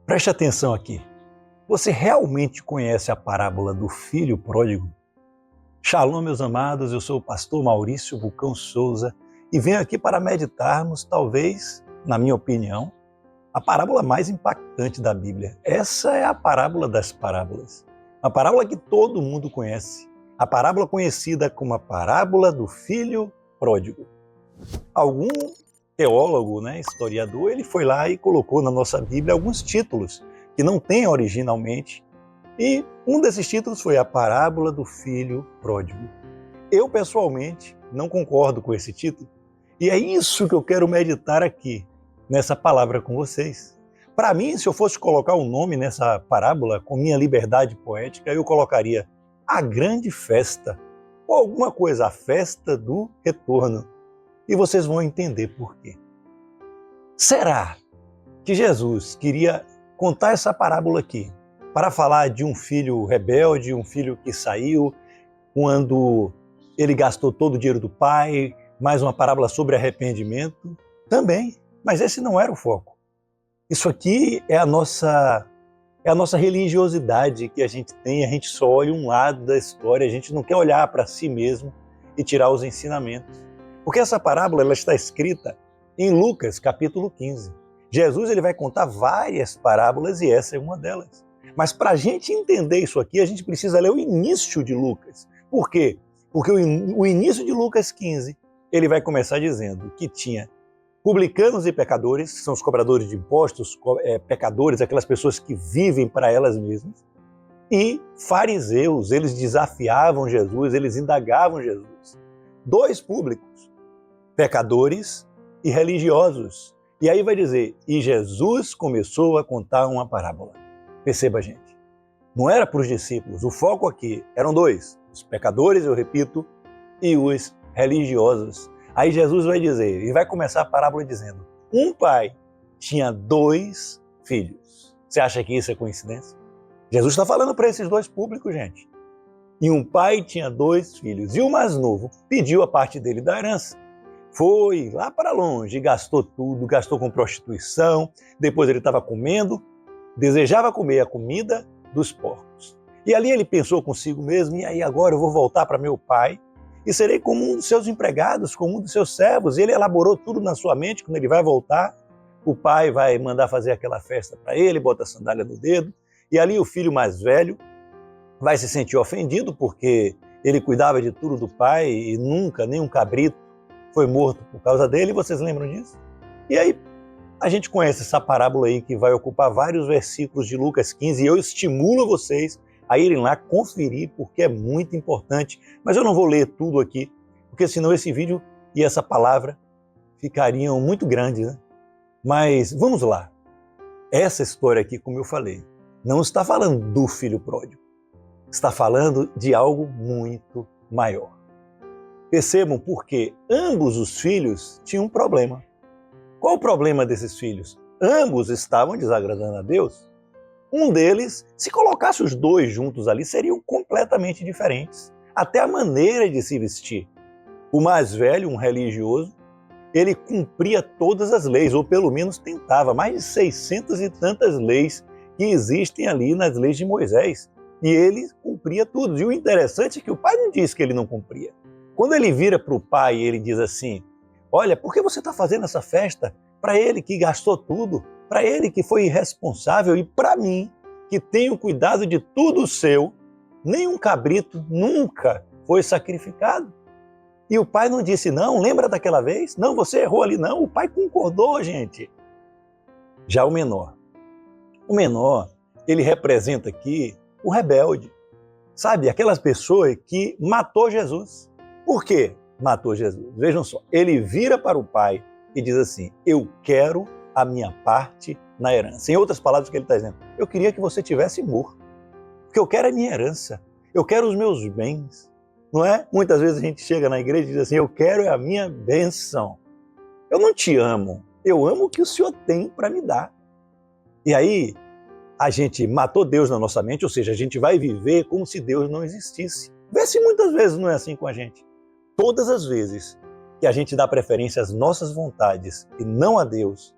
Preste atenção aqui. Você realmente conhece a parábola do filho pródigo? Shalom, meus amados, eu sou o pastor Maurício Vulcão Souza e venho aqui para meditarmos, talvez, na minha opinião, a parábola mais impactante da Bíblia. Essa é a parábola das parábolas. Uma parábola que todo mundo conhece. A parábola conhecida como a parábola do filho pródigo. Algum teólogo, historiador, ele foi lá e colocou na nossa Bíblia alguns títulos que não tem originalmente. E um desses títulos foi a parábola do filho pródigo. Eu, pessoalmente, não concordo com esse título. E é isso que eu quero meditar aqui, nessa palavra com vocês. Para mim, se eu fosse colocar um nome nessa parábola, com minha liberdade poética, eu colocaria A Grande Festa, ou alguma coisa, a Festa do Retorno. E vocês vão entender por quê. Será que Jesus queria contar essa parábola aqui para falar de um filho rebelde, um filho que saiu quando ele gastou todo o dinheiro do pai, mais uma parábola sobre arrependimento? Também, mas esse não era o foco. Isso aqui é a nossa religiosidade que a gente tem, a gente só olha um lado da história, a gente não quer olhar para si mesmo e tirar os ensinamentos. Porque essa parábola ela está escrita em Lucas, capítulo 15. Jesus ele vai contar várias parábolas e essa é uma delas. Mas para a gente entender isso aqui, a gente precisa ler o início de Lucas. Por quê? Porque o início de Lucas 15, ele vai começar dizendo que tinha publicanos e pecadores, que são os cobradores de impostos, pecadores, aquelas pessoas que vivem para elas mesmas, e fariseus, eles desafiavam Jesus, eles indagavam Jesus. Dois públicos, pecadores e religiosos. E aí vai dizer, e Jesus começou a contar uma parábola. Perceba, gente, não era para os discípulos, o foco aqui eram dois, os pecadores, eu repito, e os religiosos. Aí Jesus vai dizer, e vai começar a parábola dizendo, um pai tinha 2 filhos. Você acha que isso é coincidência? Jesus está falando para esses dois públicos, gente. E um pai tinha 2 filhos, e o mais novo pediu a parte dele da herança. Foi lá para longe, gastou tudo, gastou com prostituição, depois ele estava comendo, desejava comer a comida dos porcos. E ali ele pensou consigo mesmo, e aí agora eu vou voltar para meu pai e serei como um dos seus empregados, como um dos seus servos. E ele elaborou tudo na sua mente, quando ele vai voltar, o pai vai mandar fazer aquela festa para ele, bota a sandália no dedo, e ali o filho mais velho vai se sentir ofendido, porque ele cuidava de tudo do pai e nunca, nem um cabrito, foi morto por causa dele, vocês lembram disso? E aí, a gente conhece essa parábola aí que vai ocupar vários versículos de Lucas 15 e eu estimulo vocês a irem lá conferir porque é muito importante. Mas eu não vou ler tudo aqui, porque senão esse vídeo e essa palavra ficariam muito grandes, né? Mas vamos lá. Essa história aqui, como eu falei, não está falando do filho pródigo. Está falando de algo muito maior. Percebam porque ambos os filhos tinham um problema. Qual o problema desses filhos? Ambos estavam desagradando a Deus. Um deles, se colocasse os dois juntos ali, seriam completamente diferentes. Até a maneira de se vestir. O mais velho, um religioso, ele cumpria todas as leis, ou pelo menos tentava, mais de 600 e tantas leis que existem ali nas leis de Moisés. E ele cumpria tudo. E o interessante é que o pai não disse que ele não cumpria. Quando ele vira para o pai e ele diz assim, olha, por que você está fazendo essa festa para ele que gastou tudo, para ele que foi irresponsável e para mim, que tenho cuidado de tudo seu, nenhum cabrito nunca foi sacrificado? E o pai não disse, não, lembra daquela vez? Não, você errou ali, não. O pai concordou, gente. Já o menor, ele representa aqui o rebelde. Sabe, aquelas pessoas que matou Jesus. Por quê? Matou Jesus. Vejam só, ele vira para o pai e diz assim, eu quero a minha parte na herança. Em outras palavras, o que ele está dizendo? Eu queria que você tivesse morto, porque eu quero a minha herança, eu quero os meus bens, não é? Muitas vezes a gente chega na igreja e diz assim, eu quero a minha bênção. Eu não te amo, eu amo o que o Senhor tem para me dar. E aí, a gente matou Deus na nossa mente, ou seja, a gente vai viver como se Deus não existisse. Vê se muitas vezes não é assim com a gente. Todas as vezes que a gente dá preferência às nossas vontades e não a Deus,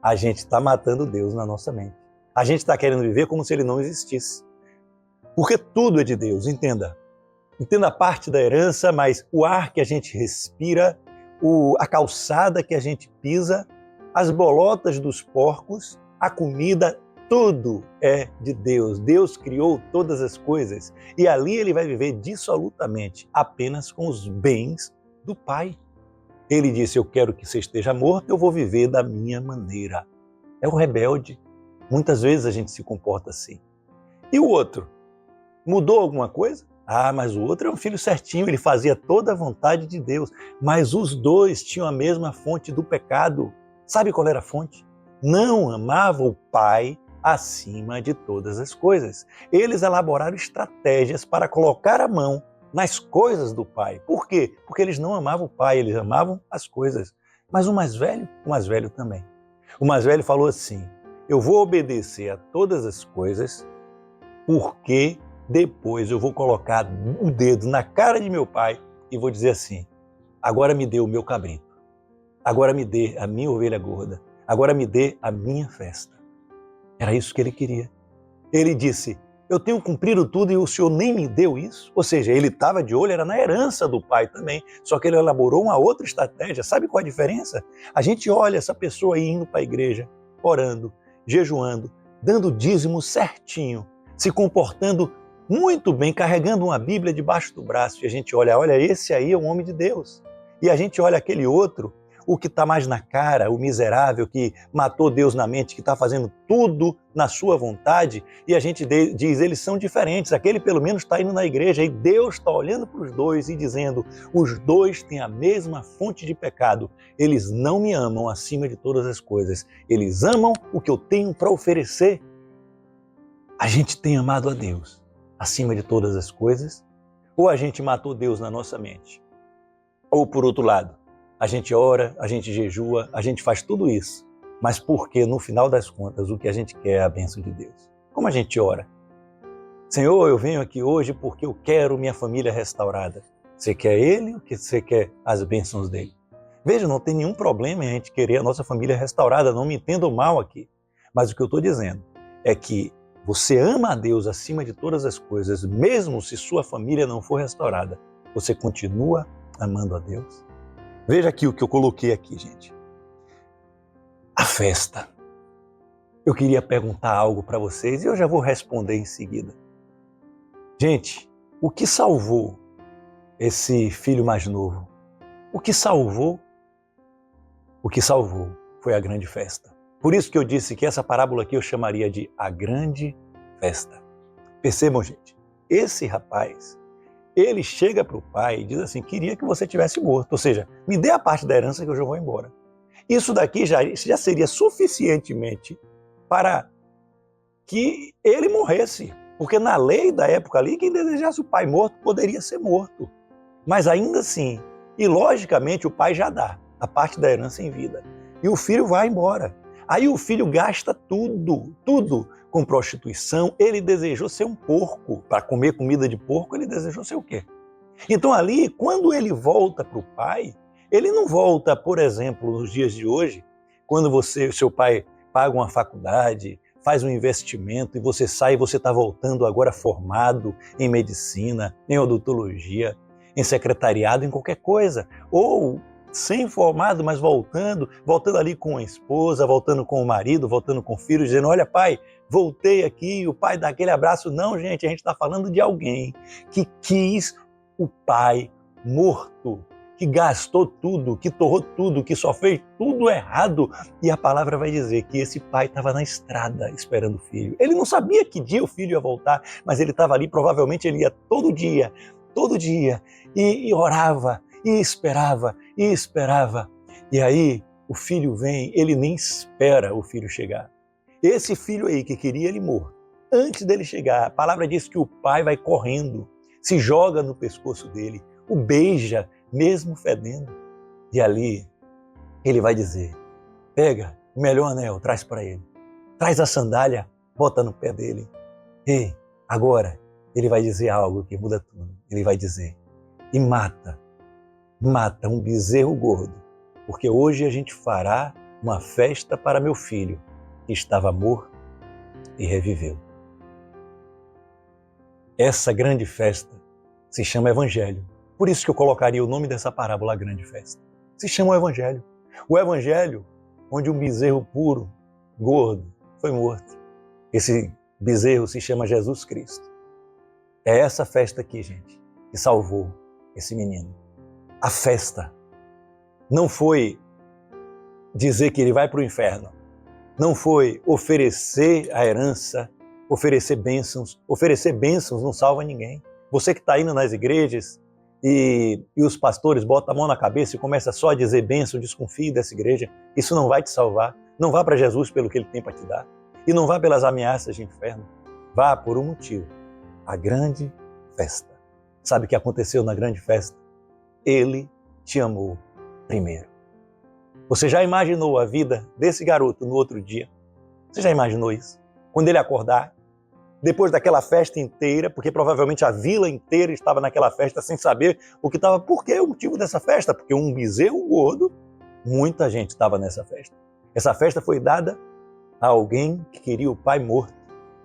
a gente está matando Deus na nossa mente. A gente está querendo viver como se ele não existisse. Porque tudo é de Deus, entenda. Entenda a parte da herança, mas o ar que a gente respira, a calçada que a gente pisa, as bolotas dos porcos, a comida, tudo é de Deus. Deus criou todas as coisas e ali ele vai viver dissolutamente, apenas com os bens do Pai. Ele disse, eu quero que você esteja morto, eu vou viver da minha maneira. É o rebelde. Muitas vezes a gente se comporta assim. E o outro? Mudou alguma coisa? Ah, mas o outro é um filho certinho, ele fazia toda a vontade de Deus. Mas os dois tinham a mesma fonte do pecado. Sabe qual era a fonte? Não amava o Pai acima de todas as coisas. Eles elaboraram estratégias para colocar a mão nas coisas do Pai. Por quê? Porque eles não amavam o Pai, eles amavam as coisas. Mas o mais velho também. O mais velho falou assim, eu vou obedecer a todas as coisas porque depois eu vou colocar o dedo na cara de meu pai e vou dizer assim, agora me dê o meu cabrito, agora me dê a minha ovelha gorda, agora me dê a minha festa. Era isso que ele queria. Ele disse, eu tenho cumprido tudo e o senhor nem me deu isso? Ou seja, ele estava de olho, era na herança do pai também, só que ele elaborou uma outra estratégia. Sabe qual a diferença? A gente olha essa pessoa aí indo para a igreja, orando, jejuando, dando dízimo certinho, se comportando muito bem, carregando uma Bíblia debaixo do braço, e a gente olha, esse aí é um homem de Deus. E a gente olha aquele outro, o que está mais na cara, o miserável que matou Deus na mente, que está fazendo tudo na sua vontade, e a gente diz, eles são diferentes, aquele pelo menos está indo na igreja, e Deus está olhando para os dois e dizendo, os dois têm a mesma fonte de pecado, eles não me amam acima de todas as coisas, eles amam o que eu tenho para oferecer. A gente tem amado a Deus acima de todas as coisas, ou a gente matou Deus na nossa mente? Ou por outro lado, a gente ora, a gente jejua, a gente faz tudo isso, mas porque no final das contas o que a gente quer é a bênção de Deus. Como a gente ora? Senhor, eu venho aqui hoje porque eu quero minha família restaurada. Você quer Ele ou você quer as bênçãos dele? Veja, não tem nenhum problema em a gente querer a nossa família restaurada, não me entendam mal aqui. Mas o que eu estou dizendo é que você ama a Deus acima de todas as coisas, mesmo se sua família não for restaurada. Você continua amando a Deus? Veja aqui o que eu coloquei aqui, gente. A festa. Eu queria perguntar algo para vocês e eu já vou responder em seguida. Gente, o que salvou esse filho mais novo? O que salvou foi a grande festa. Por isso que eu disse que essa parábola aqui eu chamaria de a grande festa. Percebam, gente, esse rapaz, ele chega para o pai e diz assim, queria que você tivesse morto, ou seja, me dê a parte da herança que eu já vou embora. Isso daqui já seria suficientemente para que ele morresse, porque na lei da época ali, quem desejasse o pai morto poderia ser morto. Mas ainda assim, e logicamente o pai já dá a parte da herança em vida, e o filho vai embora. Aí o filho gasta tudo com prostituição. Ele desejou ser um porco. Para comer comida de porco, ele desejou ser o quê? Então ali, quando ele volta para o pai, ele não volta, por exemplo, nos dias de hoje, quando seu pai paga uma faculdade, faz um investimento e você sai e você está voltando agora formado em medicina, em odontologia, em secretariado, em qualquer coisa. Ou sem formado, mas voltando ali com a esposa, voltando com o marido, voltando com o filho, dizendo, olha pai, voltei aqui, o pai dá aquele abraço. Não, gente, a gente está falando de alguém que quis o pai morto, que gastou tudo, que torrou tudo, que só fez tudo errado. E a palavra vai dizer que esse pai estava na estrada esperando o filho. Ele não sabia que dia o filho ia voltar, mas ele estava ali, provavelmente ele ia todo dia, e orava, e esperava. E aí o filho vem, ele nem espera o filho chegar. Esse filho aí que queria ele morto, antes dele chegar, a palavra diz que o pai vai correndo, se joga no pescoço dele, o beija, mesmo fedendo. E ali ele vai dizer, pega o melhor anel, traz para ele. Traz a sandália, bota no pé dele. E agora ele vai dizer algo que muda tudo. Ele vai dizer, e mata um bezerro gordo, porque hoje a gente fará uma festa para meu filho, que estava morto e reviveu. Essa grande festa se chama Evangelho. Por isso que eu colocaria o nome dessa parábola, a grande festa. Se chama o Evangelho. O Evangelho onde um bezerro puro, gordo, foi morto. Esse bezerro se chama Jesus Cristo. É essa festa aqui, gente, que salvou esse menino. A festa não foi dizer que ele vai para o inferno. Não foi oferecer a herança, oferecer bênçãos. Oferecer bênçãos não salva ninguém. Você que está indo nas igrejas e os pastores botam a mão na cabeça e começam só a dizer bênção, desconfie dessa igreja. Isso não vai te salvar. Não vá para Jesus pelo que ele tem para te dar. E não vá pelas ameaças de inferno. Vá por um motivo. A grande festa. Sabe o que aconteceu na grande festa? Ele te amou primeiro. Você já imaginou a vida desse garoto no outro dia? Você já imaginou isso? Quando ele acordar, depois daquela festa inteira, porque provavelmente a vila inteira estava naquela festa sem saber o que estava, por que o motivo dessa festa? Porque um bezerro gordo, muita gente estava nessa festa. Essa festa foi dada a alguém que queria o pai morto,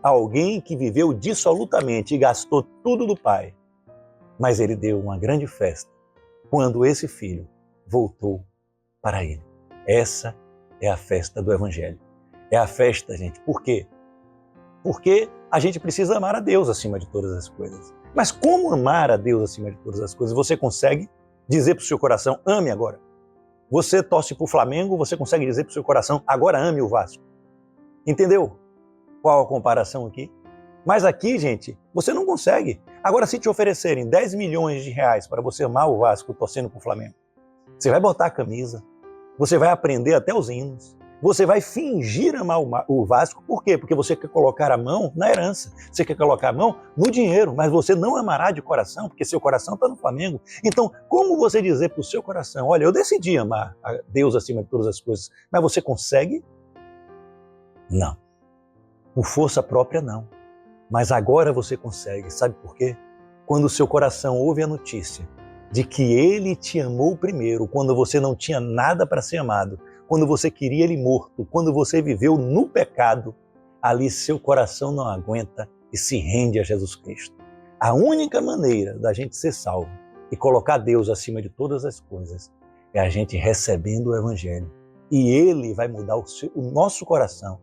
a alguém que viveu dissolutamente e gastou tudo do pai. Mas ele deu uma grande festa quando esse filho voltou para ele. Essa é a festa do Evangelho. É a festa, gente. Por quê? Porque a gente precisa amar a Deus acima de todas as coisas. Mas como amar a Deus acima de todas as coisas? Você consegue dizer para o seu coração, ame agora. Você torce para o Flamengo, você consegue dizer para o seu coração, agora ame o Vasco. Entendeu qual a comparação aqui? Mas aqui, gente, você não consegue. Agora, se te oferecerem 10 milhões de reais para você amar o Vasco torcendo para o Flamengo, você vai botar a camisa, você vai aprender até os hinos, você vai fingir amar o Vasco. Por quê? Porque você quer colocar a mão na herança, você quer colocar a mão no dinheiro, mas você não amará de coração, porque seu coração está no Flamengo. Então, como você dizer para o seu coração, olha, eu decidi amar a Deus acima de todas as coisas, mas você consegue? Não. Por força própria, não. Mas agora você consegue. Sabe por quê? Quando o seu coração ouve a notícia de que Ele te amou primeiro, quando você não tinha nada para ser amado, quando você queria Ele morto, quando você viveu no pecado, ali seu coração não aguenta e se rende a Jesus Cristo. A única maneira da gente ser salvo e colocar Deus acima de todas as coisas é a gente recebendo o Evangelho. E Ele vai mudar o nosso coração,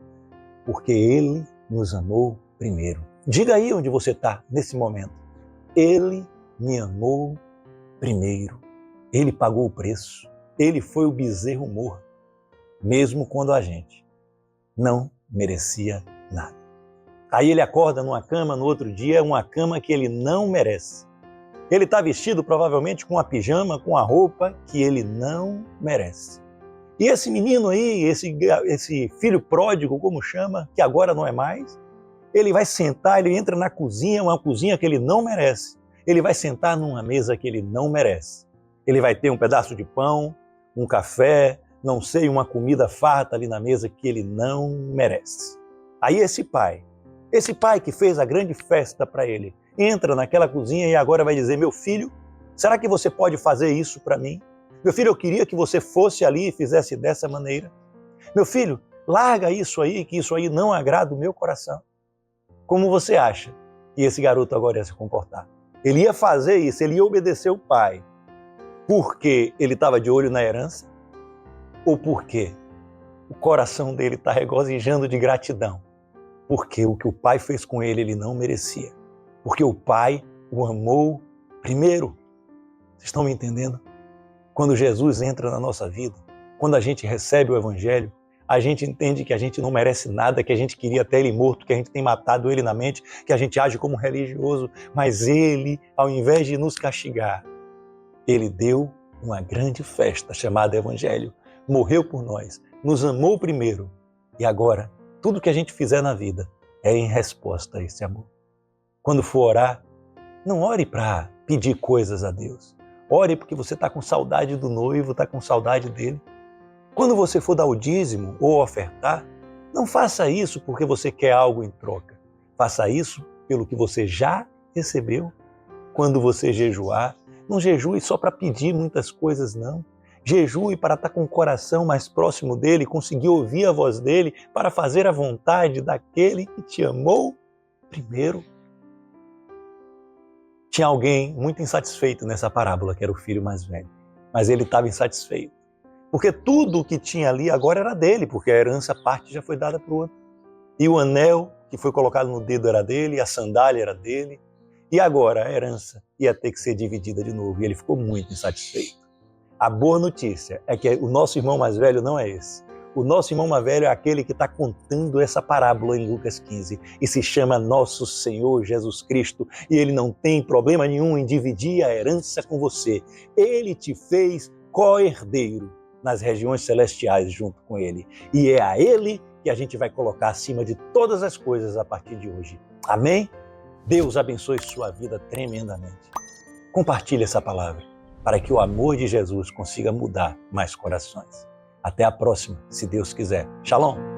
porque Ele nos amou primeiro. Diga aí onde você está nesse momento. Ele me amou primeiro. Ele pagou o preço. Ele foi o bezerro morto, mesmo quando a gente não merecia nada. Aí ele acorda numa cama, no outro dia, é uma cama que ele não merece. Ele está vestido provavelmente com a pijama, com a roupa que ele não merece. E esse menino aí, esse filho pródigo, como chama, que agora não é mais, ele vai sentar, ele entra na cozinha, uma cozinha que ele não merece. Ele vai sentar numa mesa que ele não merece. Ele vai ter um pedaço de pão, um café, não sei, uma comida farta ali na mesa que ele não merece. Aí esse pai que fez a grande festa para ele, entra naquela cozinha e agora vai dizer, meu filho, será que você pode fazer isso para mim? Meu filho, eu queria que você fosse ali e fizesse dessa maneira. Meu filho, larga isso aí, que isso aí não agrada o meu coração. Como você acha que esse garoto agora ia se comportar? Ele ia fazer isso, ele ia obedecer o pai porque ele estava de olho na herança ou porque o coração dele está regozijando de gratidão? Porque o que o pai fez com ele, ele não merecia. Porque o pai o amou primeiro. Vocês estão me entendendo? Quando Jesus entra na nossa vida, quando a gente recebe o Evangelho, a gente entende que a gente não merece nada, que a gente queria até ele morto, que a gente tem matado ele na mente, que a gente age como religioso, mas ele, ao invés de nos castigar, ele deu uma grande festa chamada Evangelho, morreu por nós, nos amou primeiro e agora tudo que a gente fizer na vida é em resposta a esse amor. Quando for orar, não ore para pedir coisas a Deus. Ore porque você está com saudade do noivo, está com saudade dele. Quando você for dar o dízimo ou ofertar, não faça isso porque você quer algo em troca. Faça isso pelo que você já recebeu. Quando você jejuar, não jejue só para pedir muitas coisas, não. Jejue para estar com o coração mais próximo dele, conseguir ouvir a voz dele, para fazer a vontade daquele que te amou primeiro. Tinha alguém muito insatisfeito nessa parábola, que era o filho mais velho. Mas ele estava insatisfeito. Porque tudo o que tinha ali agora era dele, porque a herança parte já foi dada para o outro. E o anel que foi colocado no dedo era dele, a sandália era dele. E agora a herança ia ter que ser dividida de novo. E ele ficou muito insatisfeito. A boa notícia é que o nosso irmão mais velho não é esse. O nosso irmão mais velho é aquele que está contando essa parábola em Lucas 15 e se chama Nosso Senhor Jesus Cristo, e ele não tem problema nenhum em dividir a herança com você. Ele te fez co-herdeiro nas regiões celestiais junto com ele, e é a ele que a gente vai colocar acima de todas as coisas a partir de hoje. Amém? Deus abençoe sua vida tremendamente. Compartilhe essa palavra para que o amor de Jesus consiga mudar mais corações. Até a próxima, se Deus quiser. Shalom!